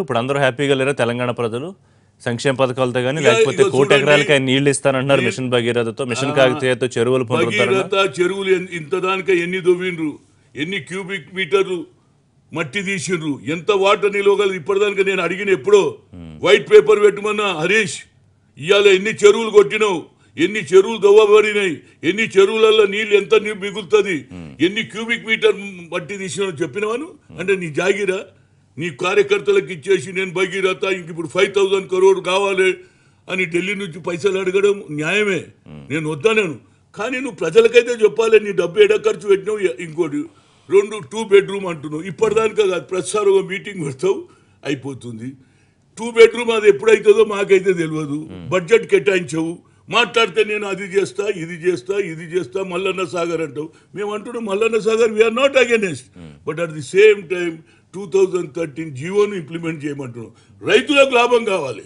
ఇప్పుడు అందరూ హ్యాపీగా లేరా తెలంగాణ ప్రజలు సంక్షేమ పథకాలతో కానీ లేకపోతే కోటి ఎకరాలకి ఆయన నీళ్లు ఇస్తానంటున్నారు మిషన్ భగీరథతో మిషన్ కాకతీయతో చెరువులు చెరువులు ఇంత దానిక ఎన్ని దొవ్విండ్రు ఎన్ని క్యూబిక్ మీటర్లు మట్టి తీసిండ్రు ఎంత వాటర్ నిలవగలరు ఇప్పటిదానిక నేను అడిగిన ఎప్పుడో వైట్ పేపర్ పెట్టమన్నా హరీష్ ఇవాళ ఎన్ని చెరువులు కొట్టినావు ఎన్ని చెరువులు దవ్వబడినాయి ఎన్ని చెరువులలో నీళ్ళు ఎంత మిగులుతుంది ఎన్ని క్యూబిక్ మీటర్ మట్టి తీసినావు చెప్పినవాను అంటే నీ జాగిరా నీ కార్యకర్తలకు ఇచ్చేసి నేను భగీరథ ఇంక ఇప్పుడు 5,000 crore కావాలి అని ఢిల్లీ నుంచి పైసలు అడగడం న్యాయమే నేను వద్దాను కానీ నువ్వు ప్రజలకైతే చెప్పాలి నీ డబ్బు ఎడ ఖర్చు పెట్టినావు ఇంకోటి 2 bedroom అంటున్నావు ఇప్పటిదానికా కాదు ప్రతిసారి ఒక మీటింగ్ పెడతావు అయిపోతుంది 2 bedroom అది ఎప్పుడైతుందో మాకైతే తెలియదు బడ్జెట్ కేటాయించవు మాట్లాడితే నేను అది చేస్తా ఇది చేస్తా మల్లన్న సాగర్ అంటావు మేము అంటున్నాం Mallanna Sagar we are not against but at the same time 2013 జీవోను ఇంప్లిమెంట్ చేయమంటున్నాం రైతులకు లాభం కావాలి